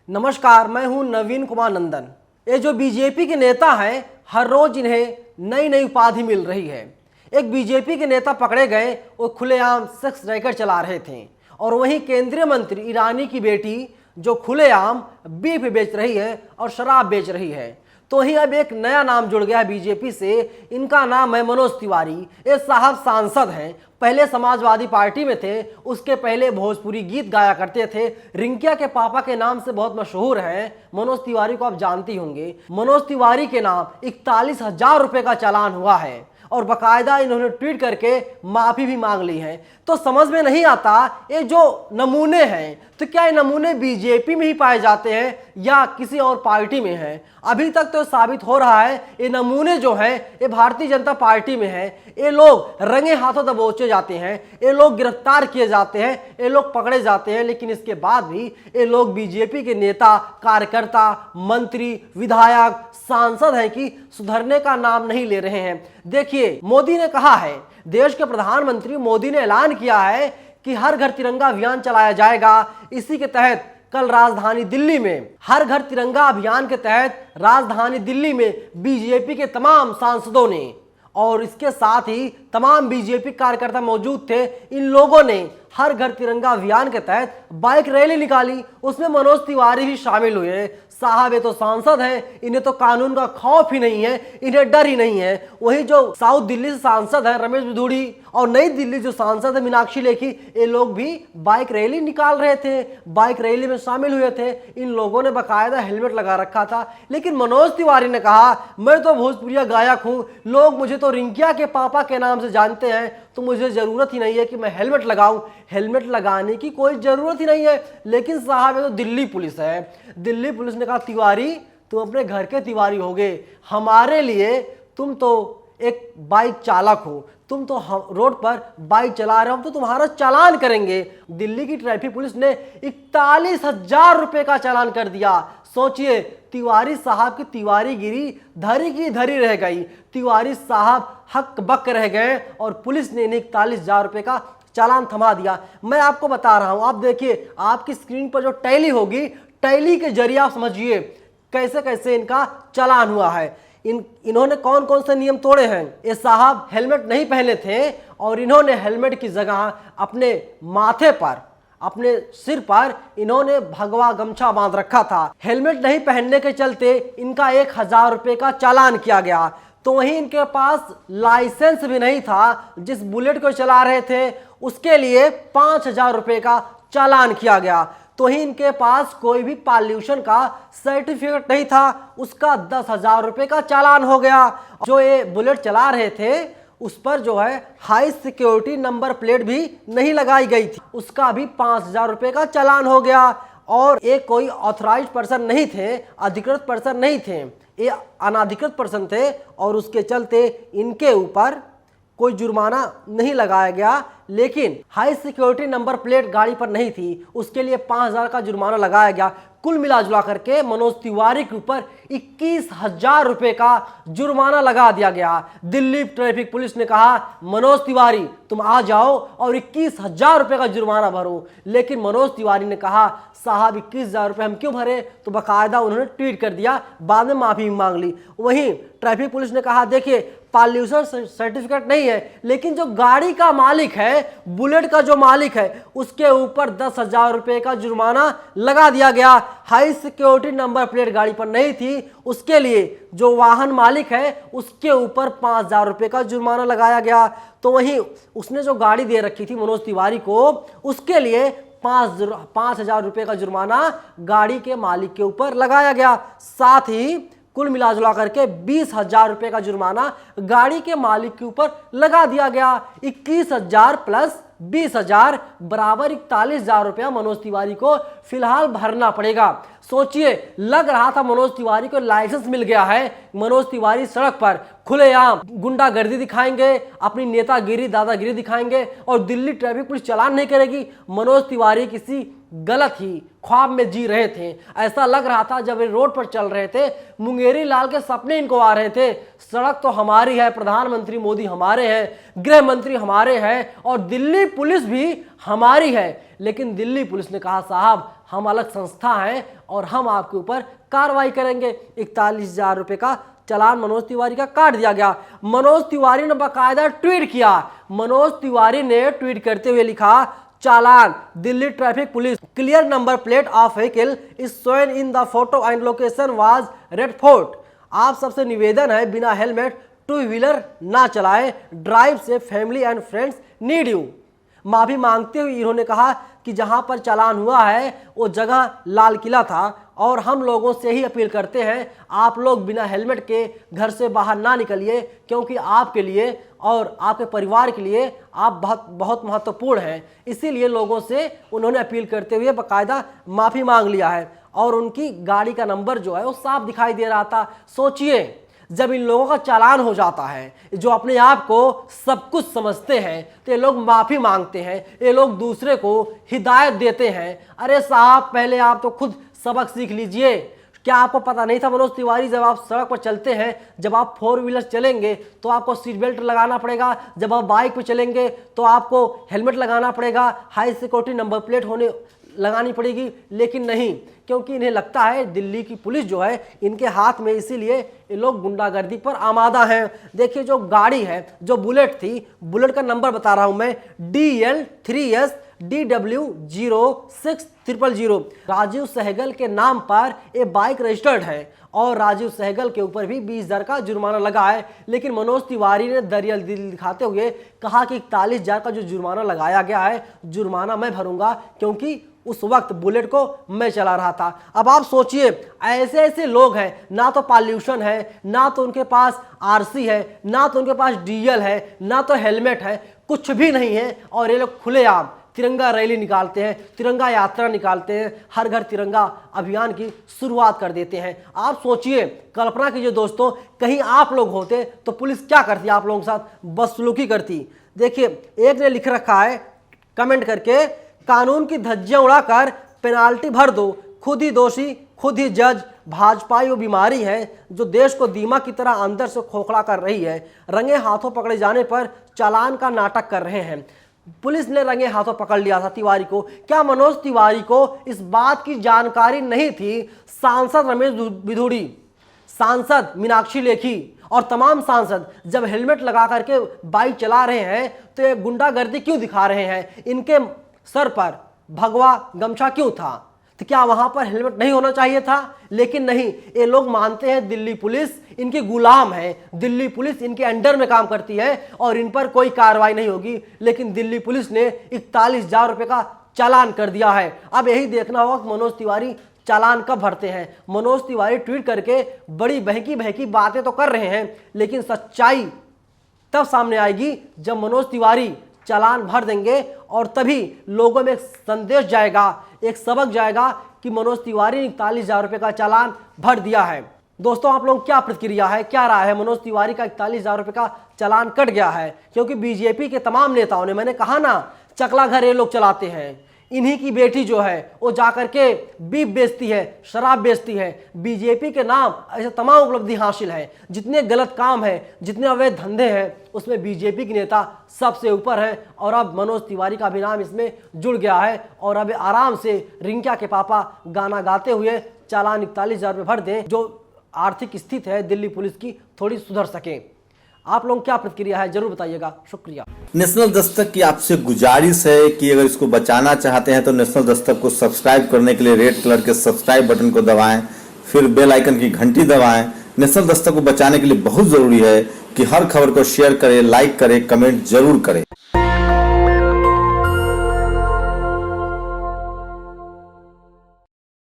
नमस्कार, मैं हूं नवीन कुमार नंदन। ये जो बीजेपी के नेता हैं, हर रोज इन्हें नई नई उपाधि मिल रही है। एक बीजेपी के नेता पकड़े गए, वो खुलेआम सेक्स रैकेट चला रहे थे, और वहीं केंद्रीय मंत्री ईरानी की बेटी जो खुलेआम बीफ बेच रही है और शराब बेच रही है। तो वहीं अब एक नया नाम जुड़ गया है बीजेपी से। इनका नाम है मनोज तिवारी। ये साहब सांसद हैं, पहले समाजवादी पार्टी में थे, उसके पहले भोजपुरी गीत गाया करते थे। रिंकिया के पापा के नाम से बहुत मशहूर हैं। मनोज तिवारी को आप जानती होंगे। मनोज तिवारी के नाम 41,000 रुपये का चालान हुआ है, और बाकायदा इन्होंने ट्वीट करके माफी भी मांग ली है। तो समझ में नहीं आता, ये जो नमूने हैं, तो क्या ये नमूने बीजेपी में ही पाए जाते हैं या किसी और पार्टी में हैं? अभी तक तो साबित हो रहा है ये नमूने जो हैं ये भारतीय जनता पार्टी में हैं। ये लोग रंगे हाथों दबोचे जाते हैं, ये लोग गिरफ्तार किए जाते हैं, ये लोग पकड़े जाते हैं, लेकिन इसके बाद भी ये लोग बीजेपी के नेता, कार्यकर्ता, मंत्री, विधायक, सांसद हैं कि सुधरने का नाम नहीं ले रहे हैं। देखिए, मोदी ने कहा है, देश के प्रधानमंत्री मोदी ने ऐलान किया है कि हर घर तिरंगा अभियान चलाया जाएगा। इसी के तहत कल राजधानी दिल्ली में हर घर तिरंगा अभियान के तहत राजधानी दिल्ली में बीजेपी के तमाम सांसदों ने और इसके साथ ही तमाम बीजेपी कार्यकर्ता मौजूद थे, इन लोगों ने हर घर तिरंगा अभियान के तहत बाइक रैली निकाली। उसमें मनोज तिवारी भी शामिल हुए। साहब ये तो सांसद हैं, इन्हें तो कानून का खौफ ही नहीं है, इन्हें डर ही नहीं है। वही जो साउथ दिल्ली से सांसद है रमेश बिधूड़ी, और नई दिल्ली जो सांसद है मीनाक्षी लेखी, ये लोग भी बाइक रैली निकाल रहे थे, बाइक रैली में शामिल हुए थे। इन लोगों ने बाकायदा हेलमेट लगा रखा था। लेकिन मनोज तिवारी ने कहा, मैं तो भोजपुरिया गायक हूँ, लोग मुझे तो रिंकिया के पापा के नाम से जानते हैं, तो मुझे जरूरत ही नहीं है कि मैं हेलमेट लगाऊं। हेलमेट लगाने की कोई जरूरत ही नहीं है। लेकिन साहब ये तो दिल्ली पुलिस है। दिल्ली पुलिस ने कहा, तिवारी तुम अपने घर के तिवारी होगे, हमारे लिए तुम तो एक बाइक चालक हो, तुम तो रोड पर बाइक चला रहे हो, तो तुम्हारा चालान करेंगे। दिल्ली की ट्रैफिक पुलिस ने 41,000 रुपये का चालान कर दिया। सोचिए, तिवारी साहब की तिवारीगिरी धरी की धरी रह गई। तिवारी साहब हक बक रह गए और पुलिस ने इन्हें 41,000 रुपये का चालान थमा दिया। मैं आपको बता रहा हूं, आप देखिए, आपकी स्क्रीन पर जो टैली होगी, टैली के जरिए आप समझिए कैसे कैसे इनका चालान हुआ है। इन्होंने कौन कौन से नियम तोड़े हैं। ये साहब हेलमेट नहीं पहने थे, और इन्होंने हेलमेट की जगह अपने माथे पर, अपने सिर पर इन्होंने भगवा गमछा बांध रखा था। हेलमेट नहीं पहनने के चलते इनका 1,000 रुपये का चालान किया गया। तो वहीं इनके पास लाइसेंस भी नहीं था। जिस बुलेट को चला रहे थे उसके लिए 5,000 रुपये का चालान किया गया। तो ही इनके पास कोई भी पॉल्यूशन का सर्टिफिकेट नहीं था, उसका 10,000 रुपये का चालान हो गया। जो ये बुलेट चला रहे थे उस पर जो है हाई सिक्योरिटी नंबर प्लेट भी नहीं लगाई गई थी, उसका भी 5,000 रुपये का चालान हो गया। और ये कोई ऑथराइज पर्सन नहीं थे, अधिकृत पर्सन नहीं थे, ये अनाधिकृत पर्सन थे, और उसके चलते इनके ऊपर कोई जुर्माना नहीं लगाया गया। लेकिन हाई सिक्योरिटी नंबर प्लेट गाड़ी पर नहीं थी, उसके लिए 5,000 का जुर्माना लगाया गया। कुल मिला जुला करके मनोज तिवारी के ऊपर 21,000 रुपये का जुर्माना लगा दिया गया। दिल्ली ट्रैफिक पुलिस ने कहा, मनोज तिवारी तुम आ जाओ और 21,000 रुपये का जुर्माना भरो। लेकिन मनोज तिवारी ने कहा, साहब 21,000 रुपये हम क्यों भरे? तो बाकायदा उन्होंने ट्वीट कर दिया, बाद में माफी मांग ली। वहीं ट्रैफिक पुलिस ने कहा, देखिए पॉल्यूशन सर्टिफिकेट नहीं है, लेकिन जो गाड़ी का मालिक है, बुलेट का जो मालिक है, उसके ऊपर 10,000 रुपये का जुर्माना लगा दिया गया। हाई सिक्योरिटी नंबर प्लेट गाड़ी पर नहीं थी, उसके लिए जो वाहन मालिक है उसके ऊपर 5,000 रुपये का जुर्माना लगाया गया। तो वहीं उसने जो गाड़ी दे रखी थी मनोज तिवारी को, उसके लिए 5,000 रुपये का जुर्माना गाड़ी के मालिक के ऊपर लगाया गया। साथ ही कुल मिला जुला करके 20,000 रुपये का जुर्माना गाड़ी के मालिक के ऊपर लगा दिया गया। 21,000 प्लस 20,000 बराबर 41,000 रुपया मनोज तिवारी को फिलहाल भरना पड़ेगा। सोचिए, लग रहा था मनोज तिवारी को लाइसेंस मिल गया है, मनोज तिवारी सड़क पर खुलेआम गुंडागर्दी दिखाएंगे, अपनी नेतागिरी दादागिरी दिखाएंगे, और दिल्ली ट्रैफिक पुलिस चालान नहीं करेगी। मनोज तिवारी किसी गलत ही ख्वाब में जी रहे थे। ऐसा लग रहा था जब वे रोड पर चल रहे थे, मुंगेरी लाल के सपने इनको आ रहे थे। सड़क तो हमारी है, प्रधानमंत्री मोदी हमारे हैं, गृह मंत्री हमारे हैं, और दिल्ली पुलिस भी हमारी है। लेकिन दिल्ली पुलिस ने कहा, साहब हम अलग संस्था हैं और हम आपके ऊपर कार्रवाई करेंगे। 41,000 रुपये का चालान मनोज तिवारी का काट दिया गया। मनोज तिवारी ने बाकायदा ट्वीट किया। मनोज तिवारी ने ट्वीट करते हुए लिखा, चालान Delhi traffic police, clear number plate of vehicle is shown in the photo and location was Red Fort. आप सबसे निवेदन है बिना हेलमेट टू व्हीलर ना चलाएं, ड्राइव से family and friends need you. माफी मांगते हुए इन्होंने कहा कि जहां पर चालान हुआ है वो जगह लाल किला था और हम लोगों से ही अपील करते हैं आप लोग बिना हेलमेट के घर से बाहर ना निकलिए, क्योंकि आपके लिए और आपके परिवार के लिए आप बहुत बहुत महत्वपूर्ण हैं। इसीलिए लोगों से उन्होंने अपील करते हुए बाकायदा माफ़ी मांग लिया है और उनकी गाड़ी का नंबर जो है वो साफ दिखाई दे रहा था। सोचिए, जब इन लोगों का चालान हो जाता है, जो अपने आप को सब कुछ समझते हैं, तो ये लोग माफ़ी मांगते हैं, ये लोग दूसरे को हिदायत देते हैं। अरे साहब, पहले आप तो खुद सबक सीख लीजिए। क्या आपको पता नहीं था मनोज तिवारी, जब आप सड़क पर चलते हैं, जब आप 4 व्हीलर चलेंगे तो आपको सीट बेल्ट लगाना पड़ेगा, जब आप बाइक पर चलेंगे तो आपको हेलमेट लगाना पड़ेगा, हाई सिक्योरिटी नंबर प्लेट होने लगानी पड़ेगी। लेकिन नहीं, क्योंकि इन्हें लगता है दिल्ली की पुलिस जो है इनके हाथ में, इसीलिए ये लोग गुंडागर्दी पर आमादा हैं। देखिए, जो गाड़ी है, जो बुलेट थी, बुलेट का नंबर बता रहा हूं मैं, DL3S DW0600। राजीव सहगल के नाम पर ये बाइक रजिस्टर्ड है और राजीव सहगल के ऊपर भी 20,000 का जुर्माना लगा है। लेकिन मनोज तिवारी ने दरियल दिल दिखाते हुए कहा कि 41,000 का जो जुर्माना लगाया गया है, जुर्माना मैं भरूंगा, क्योंकि उस वक्त बुलेट को मैं चला रहा था। अब आप सोचिए, ऐसे ऐसे लोग हैं, ना तो पॉल्यूशन है, ना तो उनके पास RC है, ना तो उनके पास DL है, ना तो हेलमेट है, कुछ भी नहीं है, और ये लोग खुलेआम तिरंगा रैली निकालते हैं, तिरंगा यात्रा निकालते हैं, हर घर तिरंगा अभियान की शुरुआत कर देते हैं। आप सोचिए, कल्पना कीजिए दोस्तों, कहीं आप लोग होते तो पुलिस क्या करती, आप लोगों के साथ बदसलूकी करती। देखिए, एक ने लिख रखा है कमेंट करके, कानून की धज्जियां उड़ाकर पेनाल्टी भर दो, खुद ही दोषी, खुद ही जज। भाजपाई वो बीमारी है जो देश को दीमक की तरह अंदर से खोखला कर रही है। रंगे हाथों पकड़े जाने पर चालान का नाटक कर रहे हैं। पुलिस ने रंगे हाथों पकड़ लिया था तिवारी को। क्या मनोज तिवारी को इस बात की जानकारी नहीं थी? सांसद रमेश बिधूड़ी, सांसद मीनाक्षी लेखी और तमाम सांसद जब हेलमेट लगा करके बाइक चला रहे हैं तो ये गुंडागर्दी क्यों दिखा रहे हैं? इनके सर पर भगवा गमछा क्यों था? तो क्या वहां पर हेलमेट नहीं होना चाहिए था? लेकिन नहीं, ये लोग मानते हैं दिल्ली पुलिस इनकी गुलाम है, दिल्ली पुलिस इनके अंडर में काम करती है और इन पर कोई कार्रवाई नहीं होगी। लेकिन दिल्ली पुलिस ने 41,000 रुपये का चालान कर दिया है। अब यही देखना होगा कि मनोज तिवारी चालान कब भरते हैं। मनोज तिवारी ट्वीट करके बड़ी बहकी बहकी बातें तो कर रहे हैं, लेकिन सच्चाई तब सामने आएगी जब मनोज तिवारी चालान भर देंगे, और तभी लोगों में एक संदेश जाएगा, एक सबक जाएगा कि मनोज तिवारी ने 41,000 रुपये का चालान भर दिया है। दोस्तों, आप लोग क्या प्रतिक्रिया है, क्या राय है? मनोज तिवारी का 41,000 रुपये का चालान कट गया है, क्योंकि बीजेपी के तमाम नेताओं ने, मैंने कहा ना, चकला घर ये लोग चलाते हैं। इन्हीं की बेटी जो है वो जाकर के बीफ बेचती है, शराब बेचती है। बीजेपी के नाम ऐसे तमाम उपलब्धि हासिल है। जितने गलत काम है, जितने अवैध धंधे हैं, उसमें बीजेपी के नेता सबसे ऊपर हैं। और अब मनोज तिवारी का भी नाम इसमें जुड़ गया है और अब आराम से रिंकिया के पापा गाना गाते हुए चालान 41,000 रुपये भर दें, जो आर्थिक स्थिति है दिल्ली पुलिस की थोड़ी सुधर सके। आप लोग क्या प्रतिक्रिया है, जरूर बताइएगा। शुक्रिया। नेशनल दस्तक की आपसे गुजारिश है कि अगर इसको बचाना चाहते हैं तो नेशनल दस्तक को सब्सक्राइब करने के लिए रेड कलर के सब्सक्राइब बटन को दबाएं, फिर बेल आइकन की घंटी दबाएं। नेशनल दस्तक को बचाने के लिए बहुत जरूरी है कि हर खबर को शेयर करें, लाइक करें, कमेंट जरूर करें।